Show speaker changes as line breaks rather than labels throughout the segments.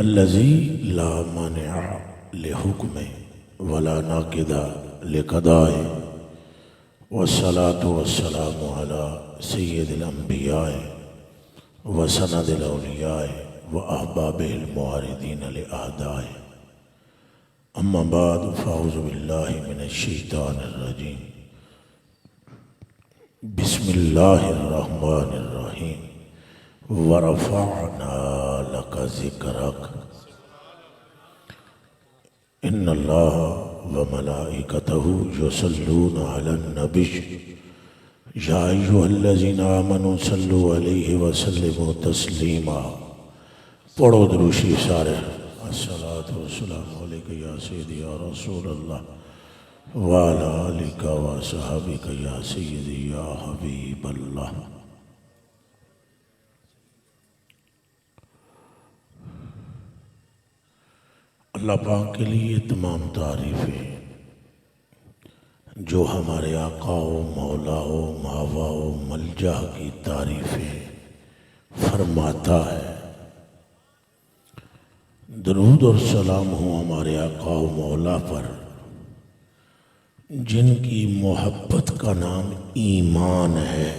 अल्लज़ी ला मानिअ लिहुक्मिही वला नाक़िदा लिक़दाइही वस्सलातु वस्सलामु अला सय्यिदिल अंबियाए व सनदिल औलियाए व अहबाबिल मुआरिदीन लि अहदाए। अम्मा बाद फ़अऊज़ु बिल्लाहि मिनश शैतानिर रजीम। बिस्मिल्लाहिर रहमानिर रहीम। व रफ़अना लका ज़िक्रक इन्नल्लाह व मलाइकतहु युसल्लूना अलन नबी या अय्युहल्लज़ीना आमनू सल्लु अलैहि व सल्लिमू तस्लीमा। पढ़ो दुरूद शरीफ सारे। अस्सलातु वस्सलामु अलैका या सय्यदी या रसूलल्लाह व अला आलिका व असहाबिका या सय्यदी या हबीबल्लाह। अल्लाह पाक के लिए तमाम तारीफ़ें जो हमारे आका व मौला व मावा व मलजा की तारीफ़ें फरमाता है। दरूद और सलाम हो हमारे आका व मौला पर जिनकी मोहब्बत का नाम ईमान है,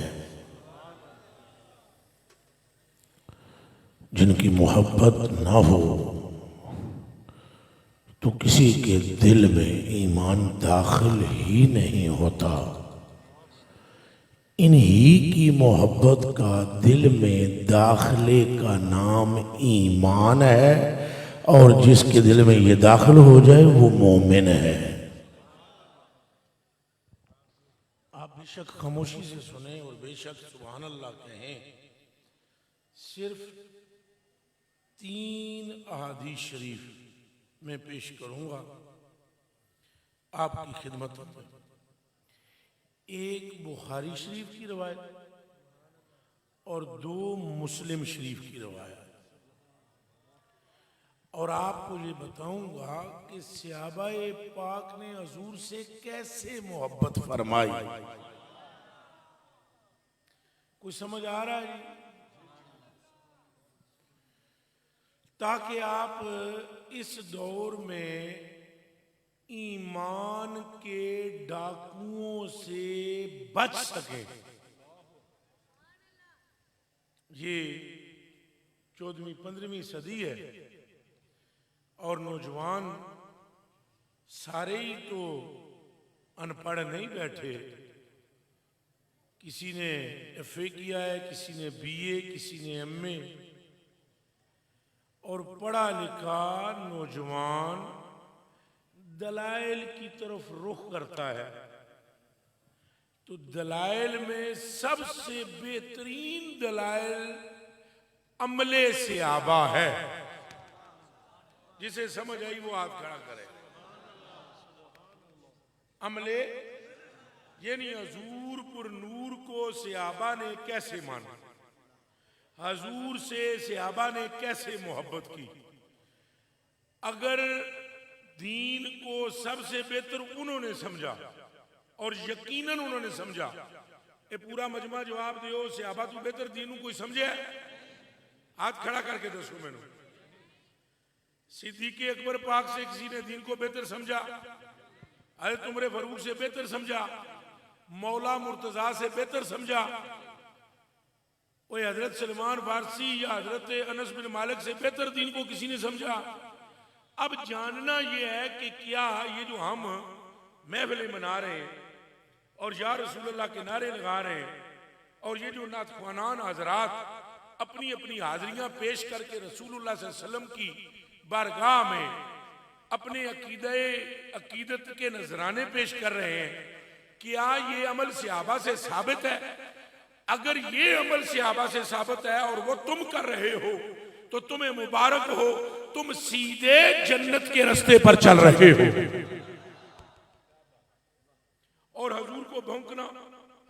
जिनकी मोहब्बत ना हो तो किसी के दिल में ईमान दाखिल ही नहीं होता। इन्हीं की मोहब्बत का दिल में दाखिले का नाम ईमान है और जिसके दिल में ये दाखिल हो जाए वो मोमिन है। आप बेशक खामोशी से सुने और बेशक सुभान अल्लाह कहें। सिर्फ 3 अहादीस शरीफ मैं पेश करूंगा आपकी खिदमत में। एक बुखारी शरीफ की रवायत और 2 मुस्लिम शरीफ की रवायत। और आपको ये बताऊंगा कि सहाबाए पाक ने हुजूर से कैसे मोहब्बत फरमाई। कोई समझ आ रहा है? ताकि आप इस दौर में ईमान के डाकुओं से बच सके। ये 14वीं-15वीं सदी है और नौजवान सारे ही तो अनपढ़ नहीं बैठे। किसी ने FA किया है, किसी ने BA, किसी ने MA। और पढ़ा लिखा नौजवान दलाइल की तरफ रुख करता है। तो दलाइल में सबसे बेहतरीन दलाइल अमले से आबा है। जिसे समझ आई वो हाथ खड़ा करे। अमले यानी हजूर पुर नूर को सहाबा ने कैसे माना, हजूर से सहाबा ने कैसे मोहब्बत की। अगर दीन को सबसे बेहतर उन्होंने समझा और यकीनन उन्होंने समझा। ये पूरा मजमा जवाब दियो सहाबा तू बेहतर दीन कोई समझे? हाथ खड़ा करके दसो मैनू। सिद्दीक़ अकबर पाक से किसी ने दीन को बेहतर समझा? हज़रत उमर फारूक से बेहतर समझा? मौला मुर्तजा से बेहतर समझा? कोई हजरत सलमान फारसी या हजरत अनस बिन मालिक से बेहतर दीन को किसी ने समझा? अब जानना यह है कि क्या ये जो हम महफिलें मना रहे हैं और या रसूलुल्लाह के नारे लगा रहे हैं और ये जो नातख्वानान हजरात अपनी अपनी हाजिरियां पेश करके रसूलुल्लाह सल्लल्लाहु अलैहि वसल्लम की बारगाह में अपने अकीदत के नजराने पेश कर रहे हैं, क्या ये अमल सहाबा से साबित है? अगर ये अमल सहाबा से साबित है और वो तुम कर रहे हो तो तुम्हें मुबारक हो, तुम सीधे जन्नत के रास्ते पर चल रहे हो। और हजूर को भौंकना,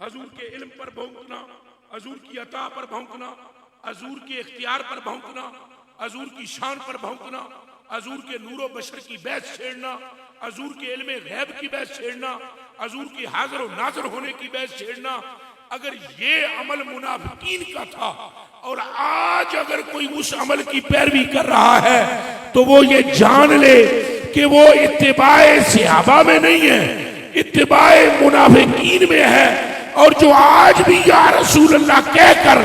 हजूर के इल्म पर भौंकना, हजूर की अता पर भौंकना, हजूर के इख्तियार पर भौंकना, हजूर की शान पर भौंकना, हजूर के नूरो बशर की बहस छेड़ना, हजूर के इल्म गैब की बहस छेड़ना, हजूर की हाजिर और नाजिर होने की बहस छेड़ना, अगर ये अमल मुनाफिकीन का था और आज अगर कोई उस अमल की पैरवी कर रहा है तो वो ये जान ले कि वो इत्तिबाए सहाबा में नहीं है, इत्तिबाए मुनाफिकीन में है। और जो आज भी या रसूल अल्लाह कहकर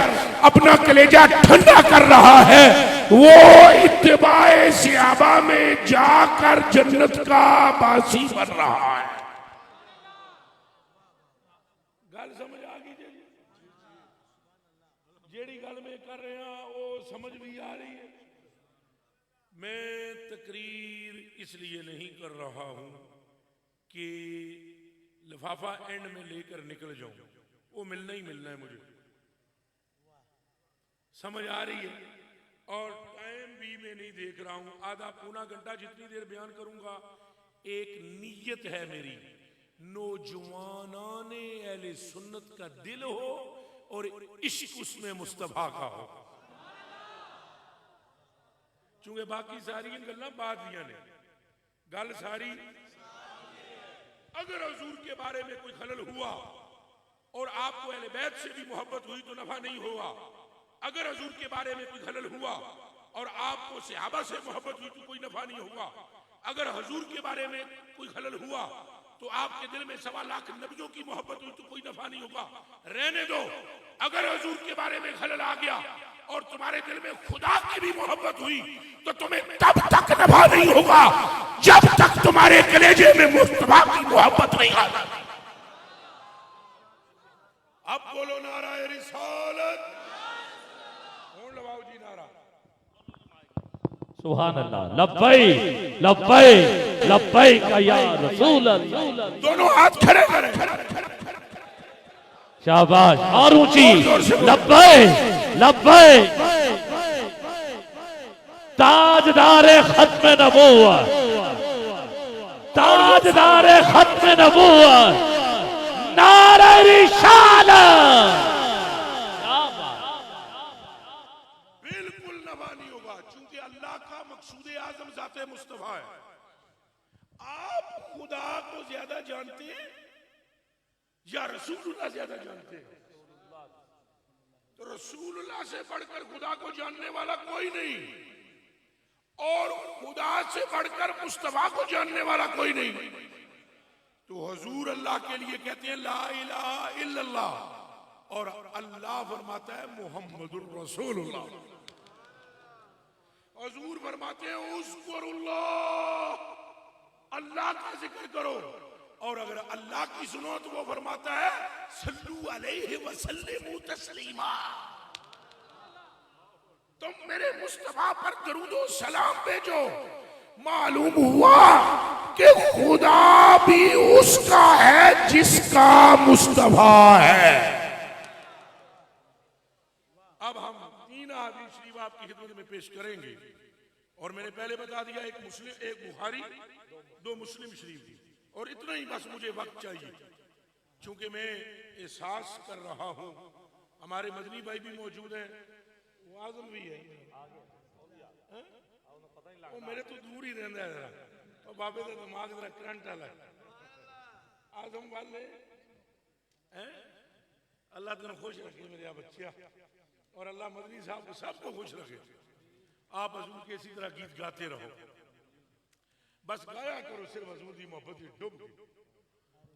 अपना कलेजा ठंडा कर रहा है वो इत्तिबाए सहाबा में जाकर जन्नत का बासी बन रहा है। गल समझ आ गई जी? जेड़ी गल में कर रहे हैं वो समझ भी आ रही है। मैं तकरीर इसलिए नहीं कर रहा हूं कि लिफाफा एंड में लेकर निकल जाऊं, वो मिलना ही मिलना है मुझे, समझ आ रही है। और टाइम भी मैं नहीं देख रहा हूं, आधा पौना घंटा जितनी देर बयान करूंगा। एक नीयत है मेरी, नौजवानाने अहले सुन्नत का दिल हो और इश्क उसमें मुस्तफा का हो। चूंकि बाकी सारी गल्लां बाद दियां ने, गल सारी अगर हुजूर के बारे में कोई खलल हुआ और आपको अहले बैत से भी मोहब्बत हुई तो नफा नहीं हुआ। अगर हुजूर के बारे में कोई खलल हुआ और आपको सहाबा से मोहब्बत हुई तो कोई नफा नहीं हुआ। अगर हुजूर के बारे में कोई खलल हुआ तो आपके दिल में 1.25 लाख नबियों की मोहब्बत हुई तो कोई नफा नहीं होगा। रहने दो, अगर हुजूर के बारे में खलल आ गया और तुम्हारे दिल में खुदा की भी मोहब्बत हुई तो तुम्हें तब तक नफा नहीं होगा जब तक तुम्हारे कलेजे में मुस्तफा की मोहब्बत नहीं आ जाती। अब बोलो नाराए रिसालत, कौन लगाओ जी नारा?
सुभान अल्लाह, लब्बैक लब्बैक लब्बैक या रसूल अल्लाह।
दोनों हाथ खड़े करें,
शाबाश, और ऊंची, लब्बैक लब्बैक। ताजदारे खत्म नबूवत, ताजदारे खत्म नबूवत, नारे रिसालत।
बिल्कुल नफा नहीं होगा, चूंकि अल्लाह का मकसूद आजम ज़ाते मुस्तफा है। आप खुदा को ज्यादा जानते हैं या रसूलुल्लाह ज्यादा जानते हैं? तो रसूलुल्लाह से बढ़कर खुदा को जानने वाला कोई नहीं और खुदा से बढ़कर मुस्तफा को जानने वाला कोई नहीं। तो हुजूर अल्लाह के लिए कहते हैं ला इलाहा इल्लल्लाह और अल्लाह फरमाता है मुहम्मदुर रसूलुल्लाह। हुजूर फरमाते हैं उज़्कुरुल्लाह, अल्लाह का जिक्र करो। और अगर अल्लाह की सुनो तो वो फरमाता है सल्लू अलैहि वसल्लिमू तस्लीमा। तुम मेरे मुस्तफा पर दरूदो सलाम भेजो। मालूम हुआ कि खुदा भी उसका है जिसका मुस्तफा है। अब हम 3 हदीस शरीफ आपकी खिदमत में पेश करेंगे और मैंने पहले बता दिया एक मुस्लिम, एक बुखारी, 2 मुस्लिम शरीफ की। और इतना ही बस मुझे वक्त चाहिए क्योंकि मैं एहसास कर रहा हूं हमारे मदनी भाई भी मौजूद हैं, वो आजम भी है, वो मेरे तो दूर ही रहता है जरा, और बाबे का दिमाग जरा करंट वाला है। आजम वाले हैं, अल्लाह तेन खुश रखे मेरे बच्चिया, और अल्लाह मदनी साहब को सबको खुश रखे। आप हजूर के इसी तरह गीत गाते रहो, बस गाया करो, सिर्फ हजूर की मोहब्बत में डूब गई।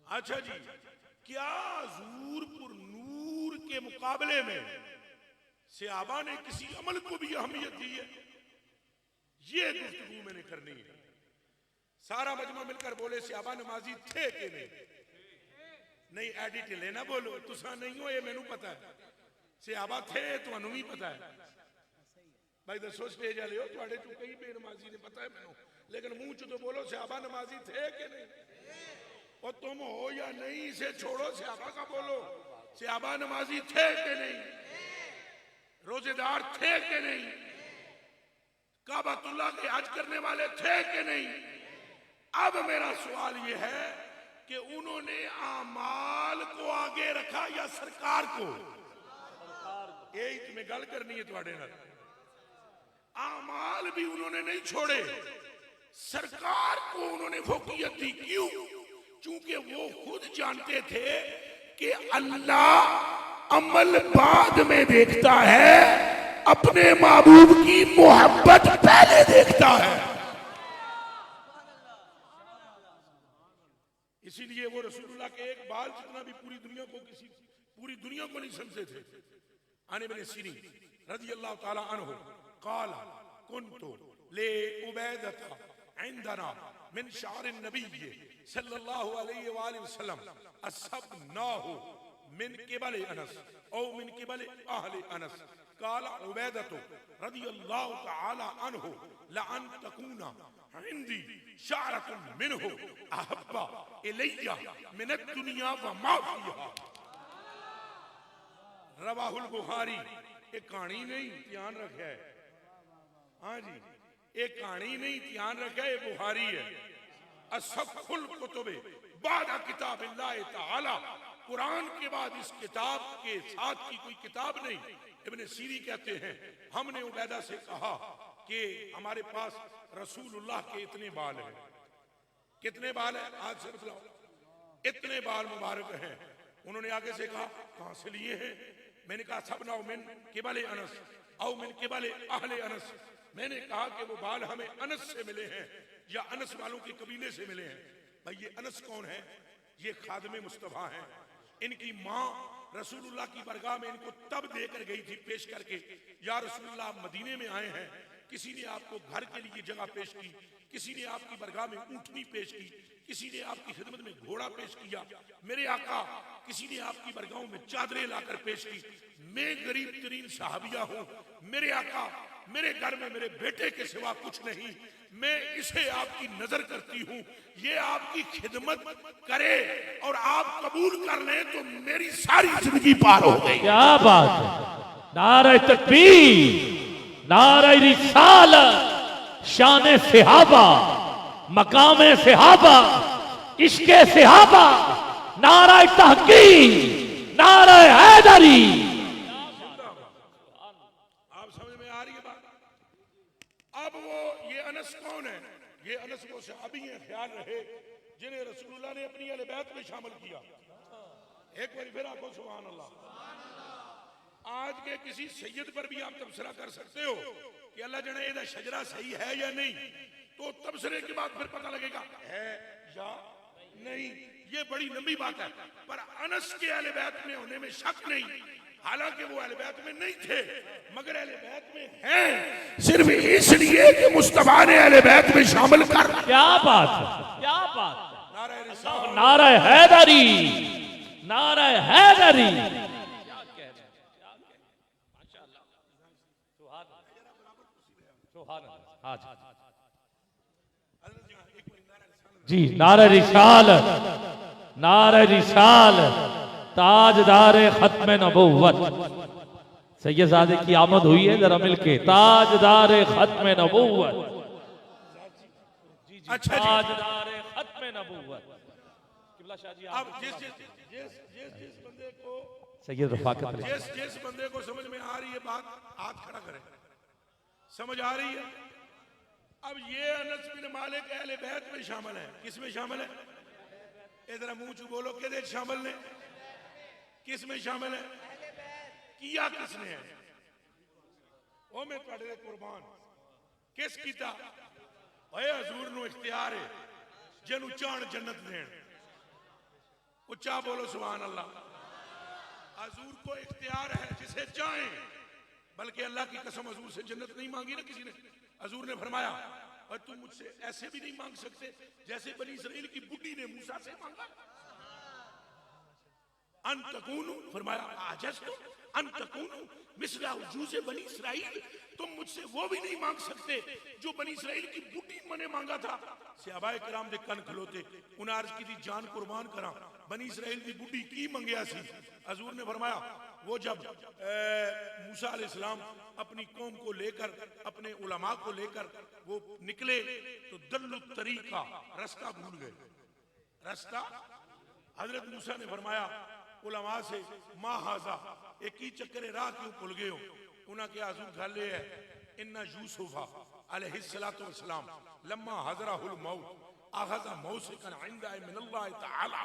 अच्छा जी, क्या हजूर पुर नूर के मुकाबले में सहाबा ने किसी अमल को भी अहमियत दी है? ये गुफ्तगू मैंने करनी है। सारा मजमा मिलकर बोले सहाबा नमाजी थे कि नहीं? नहीं एडिट लेना बोलो, तुसा नहीं हो ये मैनू पता है। सहाबा थे तुहानू भी पता है भाई, दसो स्टेज वाले हो, तुहाडे चों कई बेनमाजी ने पता है मैनू, लेकिन मुंह च तो बोलो सहाबा नमाजी थे कि नहीं? और तुम हो या नहीं इसे छोड़ो, सहाबा का बोलो। सहाबा नमाजी थे कि नहीं? रोजेदार थे कि नहीं? काबातुल्लाह के हज करने वाले थे कि नहीं? अब मेरा सवाल यह है कि उन्होंने आमाल को आगे रखा या सरकार को? यही तुम्हें गल करनी है तुम्हारे नाल। आमाल भी उन्होंने नहीं छोड़े, सरकार को उन्होंने फोकियत दी। क्यों? क्योंकि वो खुद जानते थे कि अल्लाह अमल बाद में देखता है, अपने महबूब की मोहब्बत पहले देखता है। इसीलिए वो रसूलुल्लाह के एक बाल जितना भी पूरी दुनिया को नहीं समझे थे। आने बिन सीरीन रज़ियल्लाहु ताला अन्हु क़ाल कुन्तु ले उबैदता इंदना मिन शारिन नबी सल्लल्लाहु अलैहि वसल्लम असबनाहु मिन क़िबल अनस औ मिन क़िबल अहले अनस क़ाल उबैदतु रज़ियल्लाहु ताला अन्हु लअन तकूना इंदी शारतुन मिनहु अहब्बा इलैया मिन दुनिया व मा फीहा। रवाहुल बुखारी। एक कहानी नहीं, ध्यान रखे है। हाँ जी, एक कहानी नहीं, ध्यान रखे, बुखारी है। असफुल कुतुबे बाद किताबिल्लाह ताला, कुरान के बाद इस किताब के साथ की कोई किताब नहीं। इब्न सीरी कहते हैं हमने उबैदा से कहा कि हमारे पास रसूलुल्लाह के इतने बाल हैं। कितने बाल हैं? आज से बताओ। इतने बाल मुबारक हैं। उन्होंने आगे से कहा कहां से लिए हैं? मैंने कहा सबना मिन क़िबल अनस औ मिन क़िबल अहले अनस। मैंने कहा कि वो बाल हमें अनस से मिले हैं या अनस वालों के कबीले से मिले हैं। भाई ये अनस कौन है? ये खादमे मुस्तफा हैं। इनकी माँ रसूलुल्लाह की बरगाह में इनको तब देकर गई थी पेश करके, या रसूलुल्लाह मदीने में आए हैं, किसी ने आपको घर के लिए जगह पेश की, किसी ने आपकी बरगाह में ऊंटनी पेश की, किसी ने आपकी खिदमत में घोड़ा पेश किया। मेरे आका किसी ने आपकी बरगाहों में चादरें लाकर पेश की। मैं गरीब तरीन सहाबिया हूं। मेरे आका मेरे घर में मेरे बेटे के सिवा कुछ नहीं। मैं इसे आपकी नजर करती हूं, ये आपकी खिदमत करे और आप कबूल कर लें तो मेरी सारी जिंदगी पार हो गई।
क्या बात है। नारे तकबीर, नारे रिसालत, शान सहाबा, मकाम सहाबा, इश्क़े सहाबा, नारा तहकीम, नारा हैदरी।
आप समझ में आ रही है बात? अब वो ये अनस कौन है? ये अनस वो सहाबी हैं, ख्याल रहे, जिन्हें रसूलुल्लाह ने अपनी अहले बैत में शामिल किया। एक बार फिर आपको सुभान अल्लाह। आज के किसी सैयद पर भी आप तबसरा कर सकते हो कि अल्लाह जने एदा शजरा सही है या नहीं, तो तबसरे के बाद फिर पता लगेगा है या नहीं। ये बड़ी लंबी बात है, पर अनस के अहले बैत में होने में शक नहीं। हालांकि वो अहले बैत में नहीं थे, मगर अहले बैत में हैं, सिर्फ इसलिए कि मुस्तफा ने अहले बैत में शामिल कर।
क्या बात है, क्या बात है।
नारा रिसालत,
नारा हैदरी, नारा हैदरी। जी नारा रिसालत, नारा रिसालत, ताजदार खत्म नबुव्वत। सैयदजादे की आमद हुई है, जरा मिलके ताजदार खत्म नबुव्वत।
अच्छा जी,
ताजदार खत्म नबुव्वत। किबला शाह जी,
अब जिस बंदे को
सैयद रफाकत अली,
जिस बंदे को समझ में आ रही है बात, हाथ खड़ा करें। समझ आ रही है? अब ये अनस बिन मालिक अहले बैत में शामिल है। किस में शामिल है? इधर मुंह चू बोलो, के शामिल ने? किस में शामिल है? किया किसने है? ओ मैं तुहाडे कुर्बान। किस कीता? ओए हजूर नु इख्तियार है, जिन्हों चाहन जन्नत देन। उच्चा बोलो सुभान अल्लाह। हजूर को इख्तियार है जिसे चाहे, बल्कि अल्लाह की कसम हजूर से जन्नत नहीं मांगी ना किसी ने। हजूर ने फरमाया और तुम मुझसे ऐसे भी नहीं मांग सकते जैसे बनी इसराइल की बुड्ढी ने मूसा से मांगा। अनतकूनु फरमाया आजस्तु अनतकूनु मिसला उजूज़े बनी इसराइल, तुम मुझसे वो भी नहीं मांग सकते जो बनी इसराइल की बुड्ढी मने मांगा था। सहाबाए किराम दे कन खलोते, उन्हें अर्ज की थी जान कुर्बान करा, बनी इसराइल की बुड्ढी की मंगया सी। हजूर ने फरमाया वो जब मूसा अलैहिस्सलाम अपनी कौम को लेकर, अपने उलमा को लेकर वो निकले तो दल्लु तरीका, रास्ता भूल गए। रास्ता हजरत मूसा ने फरमाया उलमा से मा हाजा, एक ही चक्कर राह क्यों भूल गए हो? उन्हें क्या हजूर गल है इन्ना यूसुफा अलैहिस्सलातु वस्सलाम लम्मा हज़रहुल मौत आखज़ा मौसिकन इंदा मिनल्लाह तआला।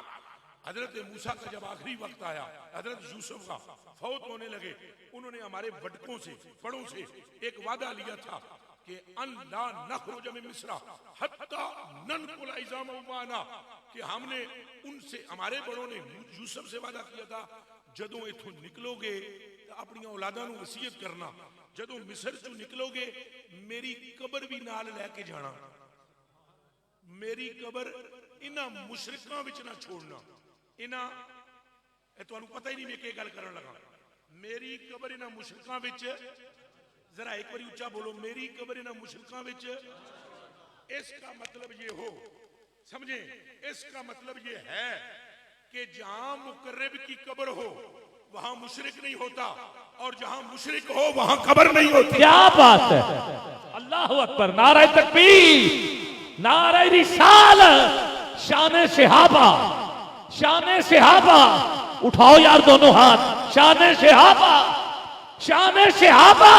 हजरत मूसा का जब आखिरी वक्त आया, हजरत यूसुफ का फौत होने लगे, उन्होंने हमारे बड़कों से, बड़ों से एक वादा लिया था कि अल्ला नखरुज मिन मिस्र हत्ता ननकुल इज़ाम उमाना, कि हमने उनसे, हमारे बड़ों ने यूसुफ से वादा किया था, जदों इथों निकलोगे तो अपनी औलादा नूं वसीयत करना, जदों मिस्र चों निकलोगे मेरी कबर भी नाल लैके जाना, मेरी कबर इन्हां मुशरिकां विच ना छोड़ना। इन्हां तुहानूं पता ही नहीं मैं क्या गल करन लगा, मेरी कबर इन्हां मुशरिकां विच, जरा एक बार उच्चा बोलो, मेरी कबर इन्हां मुशरिकां विच। इसका मतलब ये हो, समझे, इसका मतलब ये है कि जहां मुकर्रब की कब्र हो वहां मुशरिक नहीं होता, और जहां मुशरिक हो वहां कब्र नहीं होती।
क्या बात है, अल्लाह अकबर, नारा तकबीर, नारा रिसालत, शान सहाबा, शान सहाबा, उठाओ यार दोनों हाथ, शान सहाबा, शान सहाबा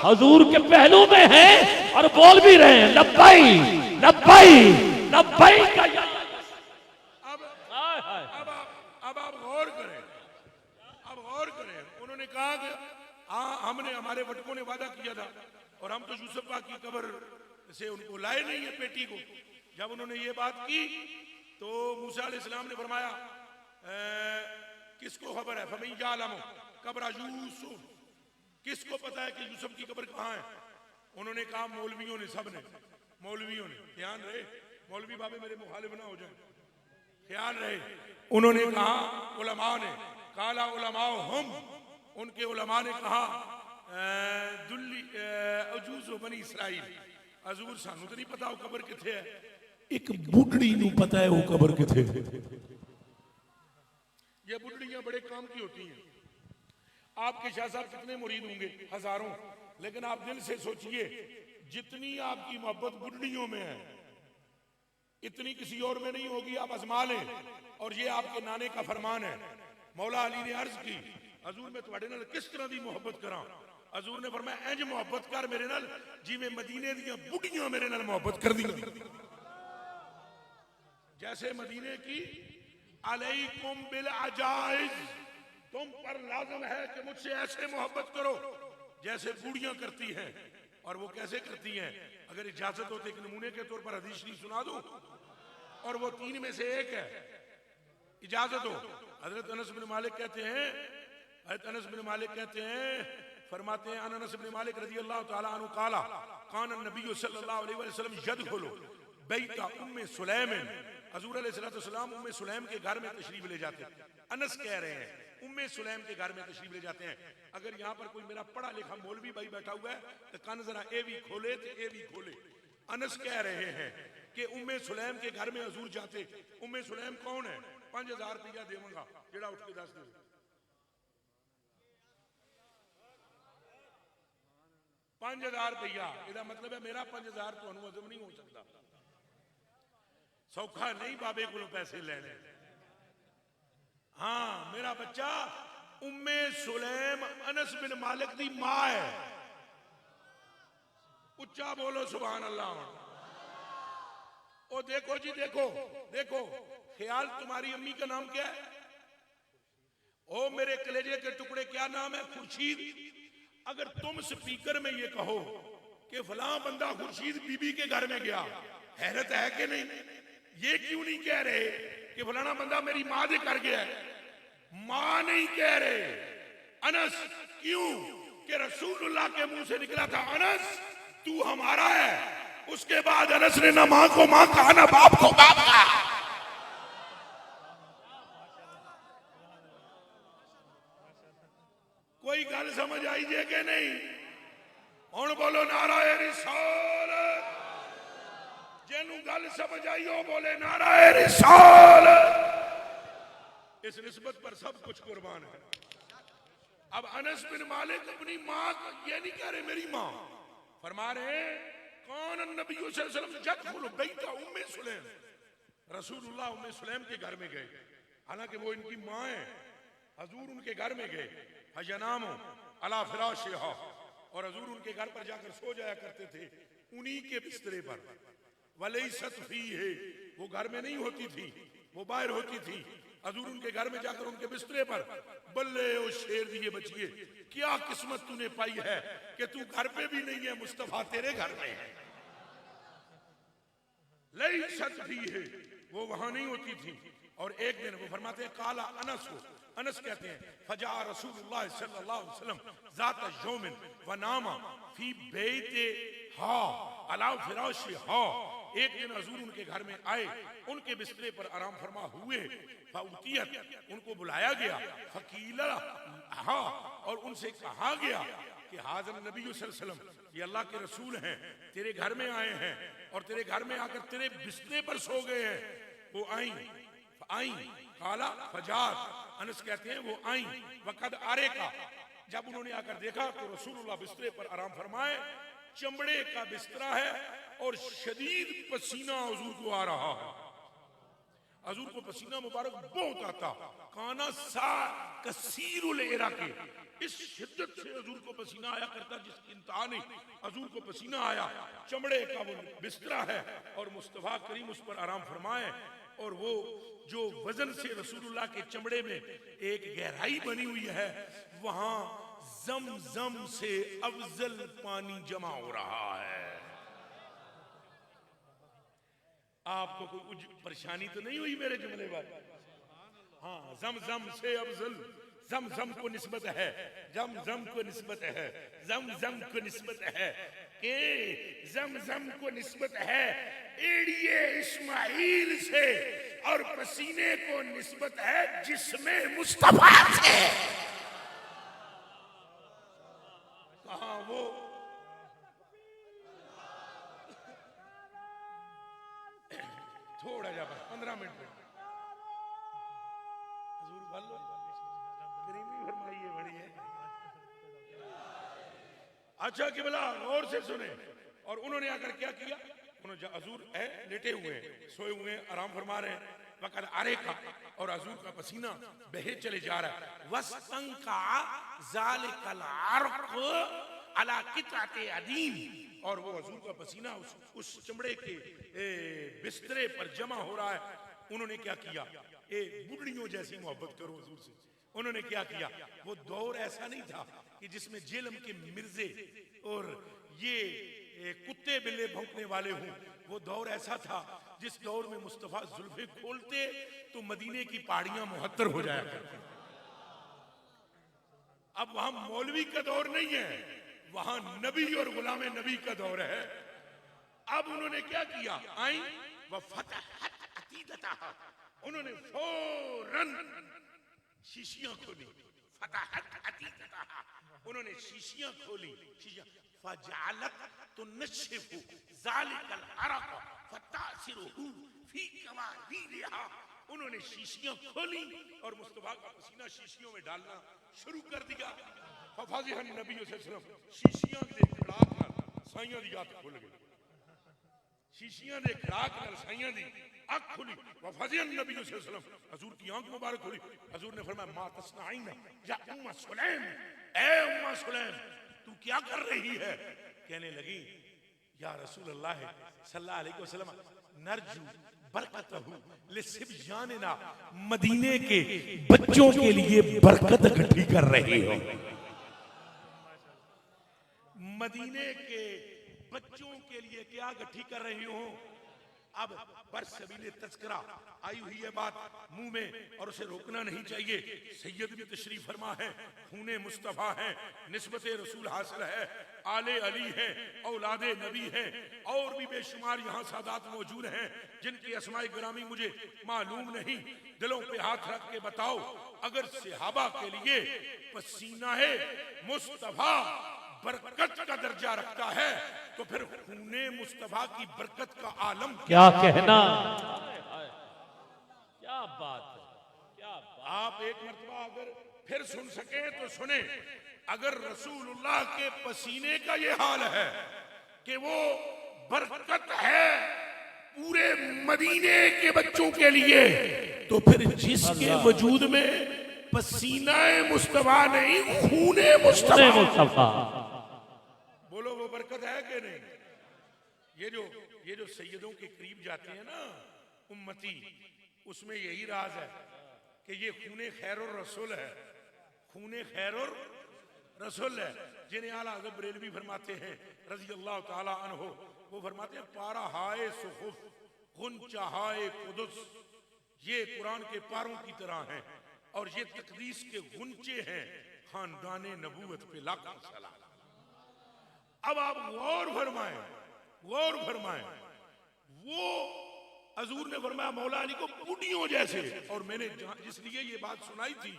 हजूर के पहलू में है और बोल भी रहे हैं लब्बाई लब्बाई लब्बाई का।
अब आप गौर करें, अब गौर करें, उन्होंने कहा कि हाँ हमने, हमारे वटकों ने वादा किया था और हम तो यूसुफ पाक की कब्र से उनको लाए नहीं है पेटी को। जब उन्होंने ये बात की तो मूसा अलैहिस्सलाम ने फरमाया किसको खबर है, फमन यालमु कब्र यूसुफ, किसको पता है कि यूसुफ की कब्र कहाँ है। उन्होंने कहा मौलवियों ने, सब ने, मौलवियों ने, ध्यान रहे मौलवी बाबे मेरे मुखालिफ ना हो जाए, ख्याल रहे। उन्होंने कहा उलमा ने, काला उलमा हम, उनके उलमा ने कहा दुल्ली अजूज बनी इसराइल, हजूर सानू तो नहीं पता वो कब्र किथे है, एक बुढ़ड़ी नू पता है वो कब्र किथे। ये बुढ़ड़ियां बड़े काम की होती हैं। आपके शाह साहब कितने मुरीद होंगे, हजारों, लेकिन आप दिल से सोचिए जितनी आपकी मोहब्बत बुढ़ड़ियों में है इतनी किसी और में नहीं होगी। आप आजमा लें, और ये आपके नाने का फरमान है। मौला अली ने अर्ज की हजूर मैं तुहाडे नाल किस तरह की मोहब्बत करा, हजूर ने फरमाया इंज मोहब्बत कर मेरे नाल जिवें मदीने दियां बुढ़ियां मेरे नाल मोहब्बत कर दी, जैसे मदीने की अलैकुम बिल अजाइज, तुम पर लाजम है कि मुझसे ऐसे मोहब्बत करो जैसे बूढ़ियां करती हैं। और वो कैसे करती हैं, अगर इजाजत हो तो एक नमूने के तौर पर हदीस शरीफ सुना दूं, और वो तीन में से एक है, इजाजत हो। हजरत अनस बिन मालिक कहते हैं, हजरत अनस बिन मालिक कहते हैं, फरमाते हैं अनस बिन मालिक रजी अल्लाह तआला अन्हु काला कान नबी सल्लल्लाहु अलैहि वसल्लम यदखुलु बैता उम्मे सुलैम, हजूर अलैहिस्सलाम उम्मे सुलैम के घर में तशरीफ ले जाते। अनस कह रहे हैं उम्मे सुलैम के घर में तशरीफ ले जाते हैं। अगर यहाँ पर कोई मेरा पढ़ा लिखा मौलवी भाई बैठा हुआ है तो कान जरा ए भी खोले तो ए भी खोले। अनस कह रहे हैं कि उम्मे सुलैम के घर में हजूर जाते। उम्मे सुलैम कौन है, 5000 रुपया देवंगा जेड़ा उठ के दस दे। 5000 रुपया, इसका मतलब है मेरा 5000 तो हजम नहीं हो सकता। सौखा नहीं बाबे को पैसे लेने। हाँ मेरा बच्चा उम्मे सुलैम अनस बिन मालिक दी मां है। उच्चा बोलो सुभान अल्लाह। ओ देखो जी, देखो देखो, ख्याल तुम्हारी अम्मी का नाम क्या है? ओ मेरे कलेजे के टुकड़े, क्या नाम है? खुर्शीद। अगर तुम स्पीकर में ये कहो कि फलां बंदा खुर्शीद बीबी के घर में गया, हैरत है कि नहीं? ये क्यों नहीं कह रहे कि फलाना बंदा मेरी मां दे कर गया है? मां नहीं कह रहे, अनस। क्यों कि रसूलुल्लाह के मुंह से निकला था अनस तू हमारा है। उसके बाद अनस ने ना मां को मां कहा ना बाप को बाप कहा। कोई गल समझ आई जे कि नहीं? हुण बोलो नाराए रिसालत। जेनू गल समझ आई हो बोले नाराए रिसालत। इस निस्बत पर सब कुछ कुर्बान है। अब अनस बिन मालिक अपनी मां को ये नहीं कह रहे मेरी मां, फरमा रहे कौन नबी सल्लल्लाहु अलैहि वसल्लम यदखुलु बैता उम्मे सुलैम, रसूलुल्लाह उम्मे सुलैम के घर में गए, हालांकि वो इनकी मां है। हजूर उनके घर में गए, फयनामु अला फिराशिहा, और हजूर उनके घर पर जाकर सो जाया करते थे उन्हीं के बिस्तरे पर। वलैसत फीहे, वो घर में नहीं होती थी, वो बाहर होती थी। हजूर उनके घर में जाकर उनके बिस्तरे पर, बल्ले ओ शेर दिए बचिए, क्या किस्मत तूने पाई है कि तू घर पे भी नहीं है, मुस्तफा तेरे घर में है। लई सच भी है, वो वहां नहीं होती थी। और एक दिन वो फरमाते हैं काला अनस को, अनस कहते हैं फजा रसूलुल्लाह सल्लल्लाहु अलैहि वसल्लम ज़ात यौमिन व नामा फी बैते हा अला फिराश हा। एक दिन हजूर उनके घर में आए, उनके बिस्तरे पर आराम फरमा हुए, फउतियत उनको बुलाया गया, फकीला हा और उनसे कहा गया कि हाज़िर नबी सल्लल्लाहु अलैहि वसल्लम, ये अल्लाह के रसूल हैं, तेरे घर में आए हैं और तेरे घर में आकर तेरे बिस्तरे पर सो गए हैं। वो आई काला फजात, अनस कहते हैं वो आई वक़द आरे का, जब उन्होंने आकर देखा तो रसूलुल्लाह बिस्तरे पर आराम फरमाए, चमड़े का बिस्तरा है और शदीद पसीना हजूर को आ रहा है। हजूर को पसीना मुबारक बहुत आता, काना सा कसीरुल इराके, इस शिद्दत से हजूर को पसीना आया करता जिसकी इंतहा नहीं। हजूर को पसीना आया, चमड़े का वो बिस्तरा है और मुस्तफा करीम उस पर आराम फरमाए, और वो जो वजन से रसूलुल्लाह के चमड़े में एक गहराई बनी हुई है, वहां जम से अफजल पानी जमा हो रहा है। आपको कोई परेशानी तो नहीं हुई मेरे जुमले पर? हाँ, जम से अफजल, जम को निस्बत है, जम को निस्बत है, जम को निस्बत है कि जम को निस्बत है एड़िए इस्माइल से, और पसीने को निस्बत है जिसमें मुस्तफा से। कहाँ वो थोड़ा जा 15 मिनट में हजूर बोलो, करीमी फरमाइए बड़ी है। अच्छा कि बोला गौर से सुने। और उन्होंने आकर क्या किया, उन्होंने हजूर है लेटे हुए हैं, सोए हुए हैं, आराम फरमा रहे हैं, वक़द आरे का, और हजूर का पसीना बहे चले जा रहा है। वस्तंका ज़ालिकल अर्क़ अला क़ित्अति अदीम, और वो हजूर का पसीना उस चमड़े के बिस्तरे पर जमा हो रहा है। उन्होंने क्या किया, बुढ़ियों जैसी मोहब्बत करो हजूर से। उन्होंने क्या किया, वो दौर ऐसा नहीं था कि जिसमें जेलम के मिर्जे और ये कुत्ते बिल्ले भौंकने वाले हों। वो दौर ऐसा था जिस दौर में मुस्तफा जुल्फे खोलते तो मदीने की पहाड़ियां मुहत्तर हो जाया करती। अब वहां मौलवी का दौर नहीं है, वहां नबी और गुलामे नबी का दौर है। अब उन्होंने क्या किया, आई व फतहत अतीदतहा, उन्होंने फौरन शीशियां खोली, फतहत अतीदतहा, उन्होंने शीशियां खोली, शीशियां फजालत तुनशिफु ज़ालिकल अरक़ फतासिरुहु फी कवारीरिहा, उन्होंने शीशियां खोली और मुस्तफा का पसीना शीशियों में डालना शुरू कर दिया। फफज़िहन नबी सल्लल्लाहु अलैहि वसल्लम, शीशियां दे खड़ाक नाल साइयां दी आंख खुल गई, शीशियां दे खड़ाक नाल साइयां दी आंख खुली। वफज़िहन नबी सल्लल्लाहु अलैहि वसल्लम, हजूर की आंख मुबारक खुली। हजूर ने फरमाया मा तस्नाईन या उम्मा सुलैम, ए उम्मा सुलैम तू क्या कर रही है? कहने लगी या रसूल अल्लाह सल्लल्लाहु अलैहि वसल्लम नरजू बरकतहु लिसिबयानिना, मदीने के बच्चों के लिए बरकत इकट्ठी कर रही हो। मदीने के बच्चों के लिए क्या इकट्ठी कर रही हो? अब बरसबीले तज़किरा आई हुई है बात मुंह में और उसे रोकना नहीं चाहिए। सैयद भी तशरीफ फरमा है, खूने मुस्तफ़ा है, निस्बत रसूल हासिल है, आले अली है, औलादे नबी है, और भी बेशुमार यहाँ सादात मौजूद हैं जिनकी अस्माए गिरामी मुझे मालूम नहीं। दिलों पे हाथ रख के बताओ, अगर सहाबा के लिए पसीना है मुस्तफ़ा बरकत का दर्जा रखता है तो फिर खूने मुस्तफा की बरकत का आलम
क्या कहना, क्या बात है, क्या बात।
आप एक मर्तबा अगर फिर सुन सके तो सुने। अगर रसूलुल्लाह के पसीने का ये हाल है कि वो बरकत है पूरे मदीने के बच्चों के लिए, तो फिर जिसके वजूद में पसीना मुस्तफा नहीं खूने मुस्तफा, बोलो वो बरकत है कि नहीं? ये जो सैयदों के करीब जाते हैं ना उम्मती, उसमें यही राज है। कि ये खूने खैरुर रसूल है, खूने खैरुर रसूल है, जिन्हें आला हज़रत बरेलवी फरमाते हैं रज़ी अल्लाह ताला अन्हो, वो फरमाते हैं पारा हाय सुखुफ गुंचा हाय कुदस, ये कुरान के पारों की तरह हैं और ये तकदीस के गुंचे हैं, खानदाने नबूवत पे लाखों सलाम। अब आप गौर फरमाएं, गौर फरमाएं, वो हजूर ने फरमाया मौला अली को बूढ़ियों जैसे, और मैंने जिसलिए ये बात सुनाई थी,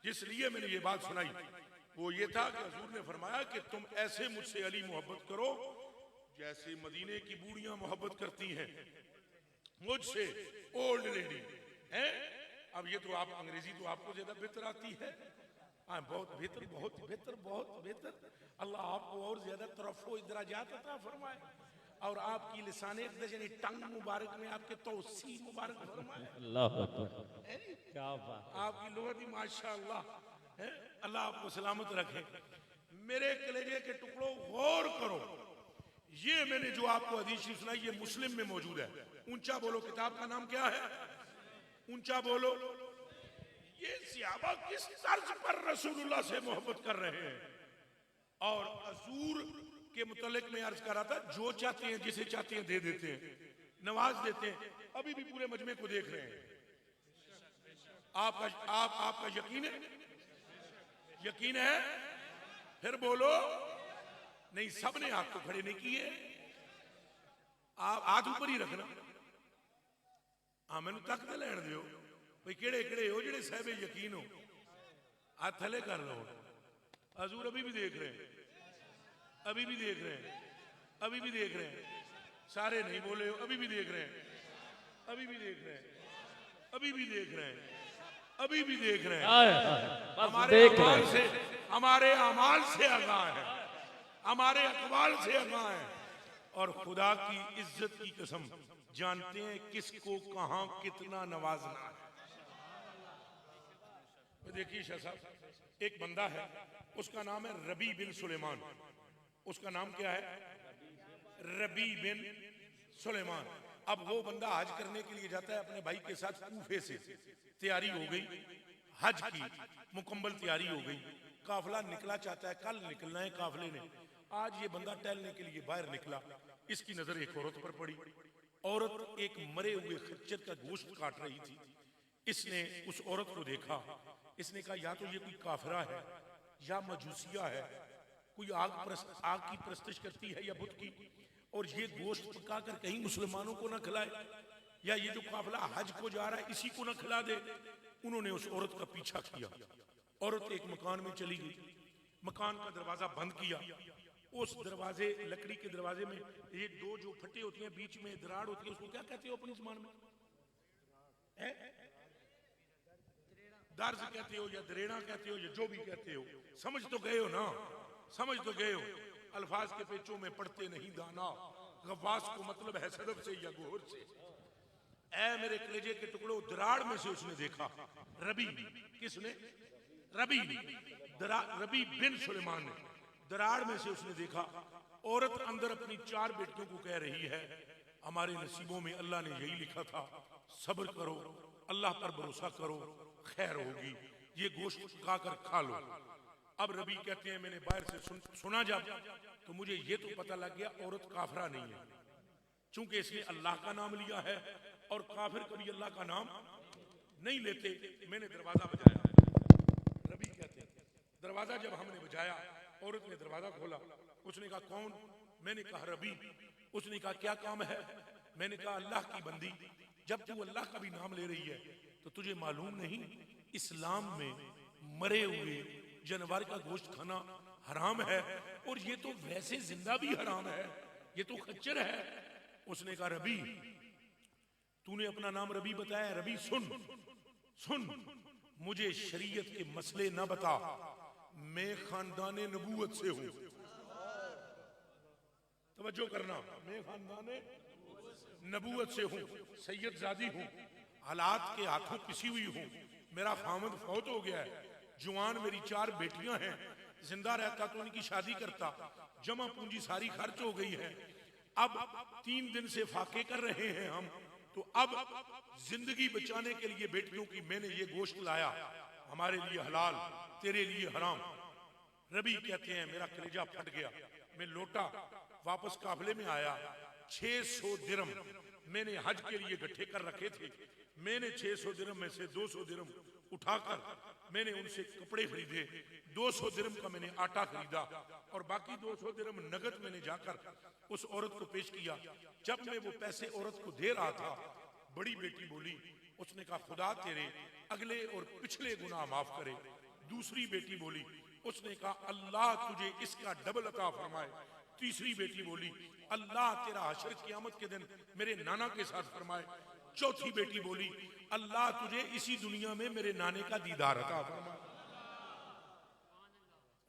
जिसलिए मैंने ये बात सुनाई वो ये था कि हजूर ने फरमाया कि तुम ऐसे मुझसे अली मोहब्बत करो जैसे मदीने की बूढ़ियां मोहब्बत करती हैं मुझसे, ओल्ड लेडी हैं। अब ये तो आप अंग्रेजी तो आपको ज्यादा बेहतर आती है, हाँ बहुत बेहतर, बहुत बेहतर, बहुत बेहतर। अल्लाह आपको और ज्यादा तरफ़ो दराजात अता फरमाए और आपकी लिसाने यानी टंग मुबारक में आपके तौसी मुबारक फरमाए।
अल्लाह अकबर, क्या बात,
आपकी लुगत ही माशाअल्लाह है। अल्लाह आपको सलामत रखे। मेरे कलेजे के टुकड़ों गौर करो, ये मैंने जो आपको हदीस सुनाई ये मुस्लिम में मौजूद है। ऊंचा बोलो किताब का नाम क्या है, ऊंचा बोलो। ये सहाबा किस तर्ज पर रसूलुल्लाह से मोहब्बत कर रहे हैं। और हजूर के मुतल्लिक में अर्ज कर रहा था, जो चाहते हैं जिसे चाहते हैं दे देते हैं, नवाज देते हैं। अभी भी पूरे मजमे को देख रहे हैं। आपका यकीन है, यकीन है, फिर बोलो। नहीं, सबने हाथ तो खड़े नहीं किए, आप हाथ ऊपर ही रखना। हाँ मैनू तक तो लैन दियो भाई, केड़े केड़े हो जेड़े साहबे यकीन हो, हाथ थले कर लो। हजूर अभी भी देख रहे हैं, अभी भी देख रहे हैं, अभी भी देख रहे हैं। सारे नहीं बोले हो, अभी भी देख रहे हैं, अभी भी देख रहे हैं, अभी भी देख रहे हैं, अभी भी देख रहे हैं। हमारे अमाल से, हमारे अमाल से आगाह है, हमारे अकवाल से आगाह है। और खुदा की इज्जत की कसम जानते हैं किसको कहां कितना नवाजना है। तो देखिए शाह साहब, एक बंदा है, उसका नाम है रबी बिन सुलेमान। उसका नाम क्या है, रबी बिन सुलेमान। अब वो बंदा हज करने के लिए जाता है अपने भाई के साथ कूफे से। तैयारी हो गई, हज की मुकम्मल तैयारी हो गई, काफिला निकला चाहता है, कल निकलना है काफिले ने। आज ये बंदा टहलने के लिए बाहर निकला, इसकी नजर एक औरत पर पड़ी। औरत एक मरे हुए खच्चर का गोश्त काट रही थी। इसने उस औरत को देखा, इसने कहा या तो ये कोई काफिरा है या मजूसिया है, कोई आग की परस्तिश करती है या बुत की, और ये गोश्त पका कर कहीं मुसलमानों को ना खिलाए, या ये जो काफिला हज को जा रहा है इसी को ना खिला दे। उन्होंने उस औरत का पीछा किया। औरत एक मकान में चली गई, मकान का दरवाजा बंद किया। उस दरवाजे, लकड़ी के दरवाजे में ये दो जो फटे होती हैं, बीच में दराड़ होती है, उसको क्या कहते हो अपनी जुबान में? दर्ज कहते हो या दरेड़ा कहते हो या जो भी कहते हो, समझ तो गए हो ना, समझ तो गए हो। अल्फाज के पेचों में पढ़ते नहीं दाना, गवास को मतलब है सदब से या गोहर से। ऐ मेरे कलेजे के टुकड़ों, दराड़ में से उसने देखा रबी, किसने? रबी, रबी बिन सुलेमान ने। दराड़ में से उसने देखा औरत अंदर अपनी 4 बेटियों को कह रही है, हमारे नसीबों में अल्लाह ने यही लिखा था, सब्र करो, अल्लाह पर भरोसा करो, खैर होगी, ये गोश्त पका कर खा लो। अब रबी कहते हैं मैंने बाहर से सुना जब, तो मुझे ये तो पता लग गया औरत काफिरा नहीं है, चूंकि इसने अल्लाह का नाम लिया है और काफिर कभी अल्लाह का नाम नहीं लेते। मैंने दरवाजा बजाया, रबी कहते हैं दरवाजा जब हमने बजाया, औरत ने दरवाजा खोला। उसने कहा कौन? मैंने कहा रबी। उसने कहा क्या काम है? मैंने कहा अल्लाह की बंदी, जब तू अल्लाह का भी नाम ले रही है तो तुझे मालूम नहीं इस्लाम में मरे हुए जानवर का गोश्त खाना हराम है, और ये तो वैसे जिंदा भी हराम है, ये तो खच्चर है। उसने कहा रबी, तूने अपना नाम रबी बताया, रबी सुन सुन, मुझे शरीयत के मसले ना बता, मैं खानदाने नबूवत से हूं। तवज्जो करना, मैं खानदाने नबूवत से हूं, सैयद जादी हूं, हालात के हाथों पिसी हुई हूं, मेरा खामद फौत हो गया है, जुआन मेरी 4 बेटियां हैं, जिंदा रहता तो उनकी शादी करता, जमा पूंजी सारी खर्च हो गई है, अब 3 दिन से फाके कर रहे हैं हम, तो अब जिंदगी बचाने के लिए बेटियों की मैंने ये गोश्त लाया, हमारे लिए हलाल, तेरे लिए हराम। रबी कहते हैं मेरा कलेजा फट गया, मैं लौटा, वापस काफले में आया। 600 दिरहम मैंने हज के लिए इकट्ठे कर रखे थे। मैंने 600 दिरहम में से 200 दिरहम उठाकर मैंने उनसे कपड़े खरीदे, 200 दिरहम का मैंने आटा खरीदा और बाकी 200 दिरहम नगद मैंने जाकर उस औरत को पेश किया। जब मैं वो पैसे औरत को दे रहा था, बड़ी बेटी बोली, उसने कहा खुदा तेरे अगले और पिछले गुनाह माफ करे। दूसरी बेटी बोली, उसने कहा अल्लाह तुझे इसका डबल अता फरमाए। तीसरी बेटी बोली, अल्लाह तेरा हशर क़यामत के दिन मेरे नाना के साथ फरमाए। चौथी बेटी बोली, अल्लाह तुझे इसी दुनिया में मेरे नाने का दीदार अता फरमाए।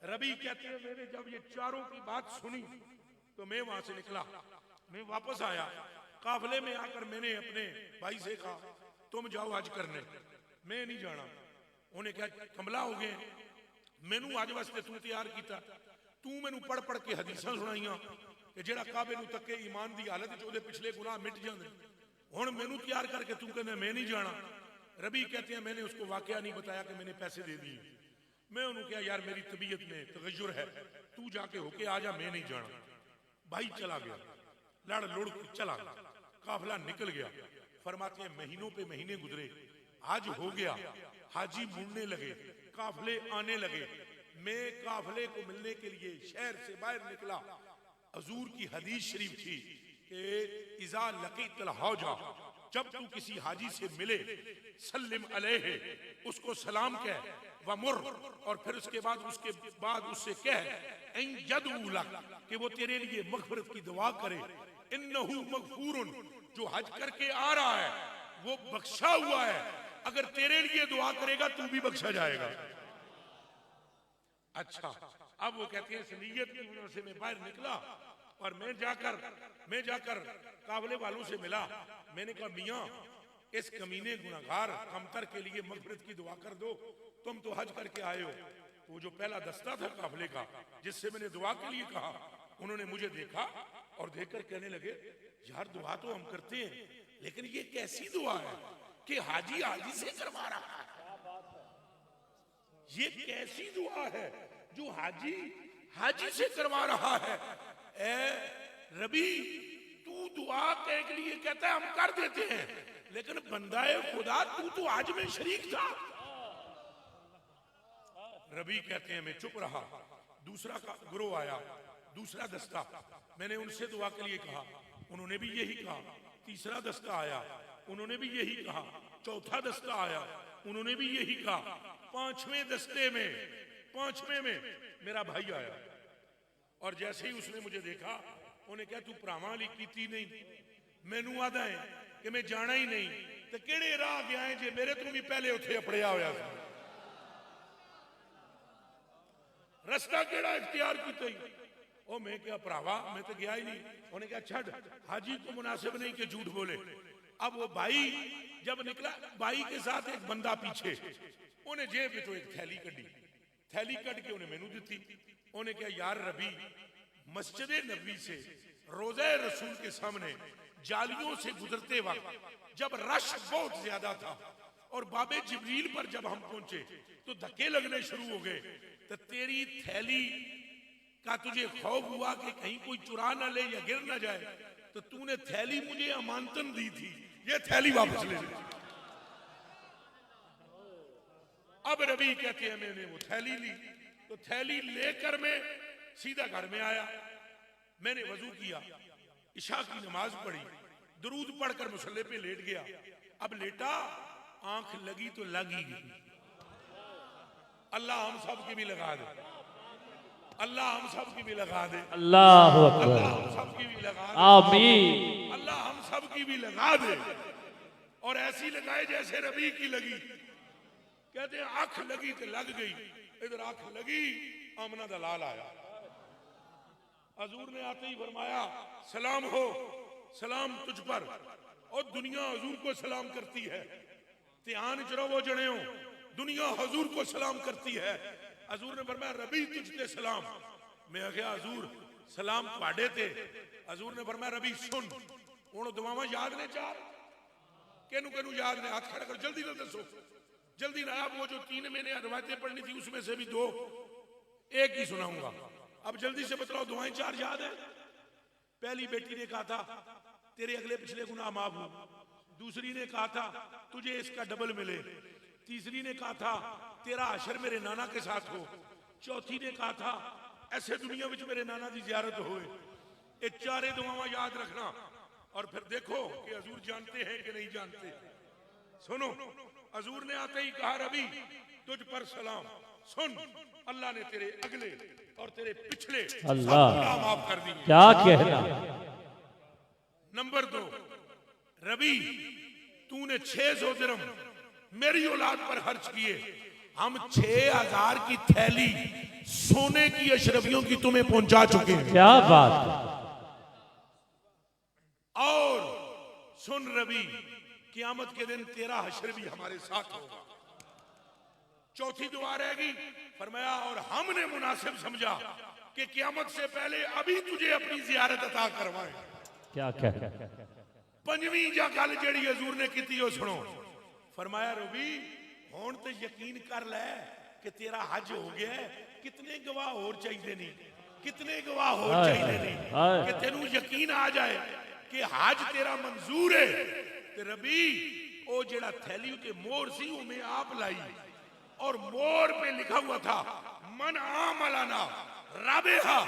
रबी कहते हैं मैंने जब ये चारों की बात सुनी तो मैं वहां से निकला, मैं वापस आया। काफले में आकर मैंने अपने भाई से कहा तुम जाओ हज करने, मैं नहीं जाना। उन्हें क्या कमला हो गए, मैनू अज वास्ते तू तैयार किया, तू मैनू पढ़ पढ़ के हदीसां सुनाइयां कि जेड़ा काबे नू तके ईमान दी हालत च ओदे पिछले गुनाह मिट जांदे। हुण मैनू तैयार करके तू कहना मैं नहीं जाना। रबी कहते हैं मैंने उसको वाकया नहीं बताया कि मैंने पैसे दे दिए। मैं उन्होंने कहा यार मेरी तबीयत में तगज्जुर है, तू जाके होके आ जा, मैं नहीं जाना। भाई चला गया, लड़ लुड़ चला, काफिला निकल गया। फरमाते हैं महीनों पे महीने गुजरे, हज हो गया, हाजी मुड़ने लगे, काफिले आने लगे। मैं काफिले को मिलने के लिए शहर से बाहर निकला। हजूर की हदीस शरीफ थी कि इज़ा लकीतल हौजा, जब तू किसी हाजी से मिले, सल्लिम अलैहि, उसको सलाम कह, वमुर, और फिर उसके बाद उससे कह इन यदू लक, कि वो तेरे लिए मगफिरत की दुआ करे। इन्नहु मगफूरुन, जो हज करके आ रहा है वो बख्शा हुआ है, अगर तेरे लिए दुआ करेगा तू भी बख्शा जाएगा। अच्छा, अब वो कहते हैं सनीयत की वजह से मैं बाहर निकला और मैं जाकर काबले वालों से मिला। मैंने कहा मियाँ इस कमीने गुनाहगार कमतर के लिए मगफिरत की दुआ कर दो, तुम तो हज करके आए हो। वो जो पहला दस्ता था काफिले का जिससे मैंने दुआ के लिए कहा, उन्होंने मुझे देखा और देखकर कहने लगे यार दुआ तो हम करते हैं, लेकिन ये कैसी दुआ है कि हाजी हाजी से करवा रहा है। ये कैसी दुआ है जो हाजी हाजी से करवा रहा है। ए रबी, तू दुआ के लिए कहता है हम कर देते हैं, लेकिन बंदाए खुदा तू तो हज में शरीक था। रबी कहते हैं मैं चुप रहा। दूसरा का गुरु आया, दूसरा दस्ता, मैंने उनसे दुआ के लिए कहा, उन्होंने भी यही कहा। तीसरा दस्ता आया, उन्होंने भी यही कहा। चौथा दस्ता आया, उन्होंने भी यही कहा। पांचवें दस्ते में मेरा भाई आया और जैसे ही उसने मुझे देखा, उन्हें कहा तू भरावां ली कीती नहीं, मैनू आदा है कि मैं जाना ही नहीं, तो केड़े राह गया है जे मेरे तो भी पहले उत्थे अपड़िया होया सी, रस्ता केड़ा इख्तियार कीता ही। ओ मैं क्या भरावा मैं तो गया ही नहीं। उन्हें कहा छड़, हाजी को मुनासिब नहीं कि झूठ बोले। अब वो भाई जब निकला, भाई के साथ एक बंदा पीछे, उन्हें जेब में तो एक थैली कड़ी, थैली कट के उन्हें मैनू दी। उन्हें कहा यार रबी, मस्जिद नबी से रोज़े रसूल के सामने जालियों से गुजरते वक्त जब रश बहुत ज्यादा था और बाबे जिब्रील पर जब हम पहुंचे तो धक्के लगने शुरू हो गए, तो तेरी थैली का तुझे खौफ हुआ कि कहीं कोई चुरा ना ले या गिर ना जाए, तो तूने थैली मुझे अमानतन दी थी, ये थैली वापस ले ली। अब रबी कहते हैं मैंने वो थैली ली, तो थैली लेकर मैं सीधा घर में आया। मैंने वजू किया, इशा की नमाज पढ़ी, दुरूद पढ़कर मुसल्ले पे लेट गया। अब लेटा, आंख लगी तो लगी गई। अल्लाह हम सब की भी लगा दे, अल्लाह हम सब की भी लगा दे,
अल्लाह
अल्लाह हम सब की भी लगा दे,
आमीन।
अल्लाह हम सब की भी लगा दे, और ऐसी लगाए जैसे रबी की लगी। कहते हैं आंख लगी तो लग गई। इधर आंख लगी, आमना दा लाल आया। हजूर ने आते ही फरमाया सलाम हो, सलाम तुझ पर, और दुनिया हजूर को सलाम करती है। ध्यान च रहो जने हो, दुनिया हजूर को सलाम करती है। हजूर ने फरमाया रबी तुझते सलाम। मैं आख्या हजूर सलाम तुहाडे ते। हजूर ने फरमाया रबी सुन, हुण दुआवां याद ने चार, केनू केनू याद ने हाथ खड़ा करो, जल्दी ना दसो, जल्दी ना। अब वो जो 3 मैंने रवायतें पढ़नी थी उसमें से भी 2 एक ही सुनाऊंगा। अब जल्दी से बतलाओ दुआएं 4 याद है? पहली बेटी ने कहा था तेरे अगले पिछले गुनाह माफ हो, दूसरी ने कहा था तुझे इसका डबल मिले, तीसरी ने कहा था तेरा हशर मेरे नाना के साथ हो, चौथी ने कहा था ऐसे दुनिया में मेरे नाना की जियारत होए। ये 4 दुआवां याद रखना और फिर देखो कि हजूर जानते हैं कि नहीं जानते। सुनो, हजूर ने आते ही कहा रबी तुझ पर सलाम, सुन अल्लाह ने तेरे अगले और तेरे पिछले
अल्लाह
गुनाह माफ कर दिए।
क्या कहना।
नंबर 2, रबी तूने 600 दिरहम मेरी औलाद पर खर्च किए, हम 6000 की थैली सोने की अशरफियों की तुम्हें पहुंचा चुके हैं।
क्या बात है।
और सुन रबी, कियामत के दिन तेरा हशर भी हमारे साथ होगा। चौथी दुआ रहेगी, फरमाया और हमने मुनासिब समझा कि कियामत से पहले अभी तुझे अपनी जियारत अता करवाएं।
क्या कह।
पंजवीं जा गल जेड़ी हजूर ने की हो सुनो, फरमाया रबी हुण ते यकीन कर ले कि तेरा हज हो गया है, कितने गवाह होर चाहिए नहीं, कितने गवाह होर चाहिए नहीं कि तेनू यकीन आ जाए कि हज तेरा मंजूर है। ते रबी ओ जेड़ा थैली उते मोहर सी वो मैं आप लाई और मोहर पे लिखा हुआ था मन आमलाना राबेहा,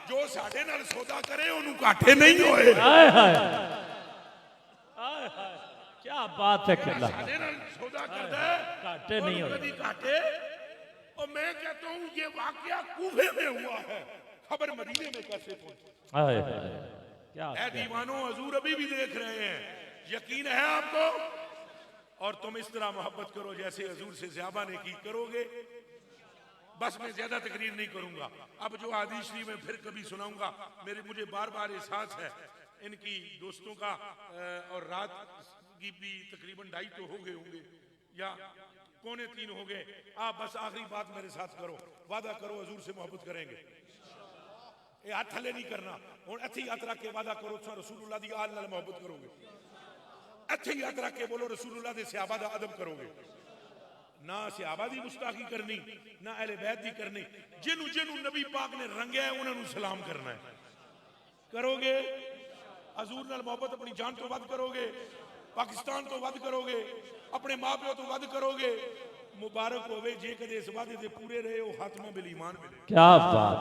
जो साडे नाल सौदा करे ओनू घाटे नहीं होए।
हाय हाय हाय हाय, क्या बात है। किला
साडे नाल सौदा करदा है
घाटे नहीं होए।
कभी घाटे। और मैं कहता हूं ये वाकया कूफे में हुआ है, खबर मदीने में कैसे पहुंची।
हाय हाय, क्या
ऐ दीवानों हजूर अभी भी देख रहे हैं, यकीन है आपको? और तुम इस तरह मोहब्बत करो जैसे हजूर से ज़ियाबा ने की, करोगे? बस मैं ज्यादा तकरीर नहीं करूंगा। अब जो हादीस शरीफ में फिर कभी सुनाऊंगा, मुझे बार बार एहसास है इनकी दोस्तों का, और रात की भी तकरीबन 2:30 तो हो गए होंगे या 2:45 हो गए। आप बस आखिरी बात मेरे साथ करो, वादा करो हजूर से मोहब्बत करेंगे। ये हाथ थले नहीं करना, हुण इत्थे ही यात्रा के वादा करो तुम रसूलुल्लाह दी आल नाल मोहब्बत करोगे। इत्थे ही यात्रा के बोलो रसूलुल्लाह दे सहाबा दा अदब करोगे। ना सहाबा दी गुस्ताखी करनी, ना अहले बैत दी करनी। जिन्नू जिन्नू नबी पाक ने रंगया है उन्होंने सलाम करना है। करोगे? हजूर नाल मोहब्बत अपनी जान तो वध करोगे, पाकिस्तान तो वध करोगे, अपने मां प्यो तो वध करोगे। मुबारक होवे जे कदे इस वादे दे पूरे रहे हो, खात्मा बिल ईमान मिले।
क्या बात,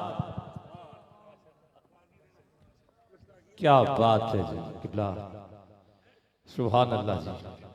क्या बात है जी। किबला सुभान अल्लाह जी।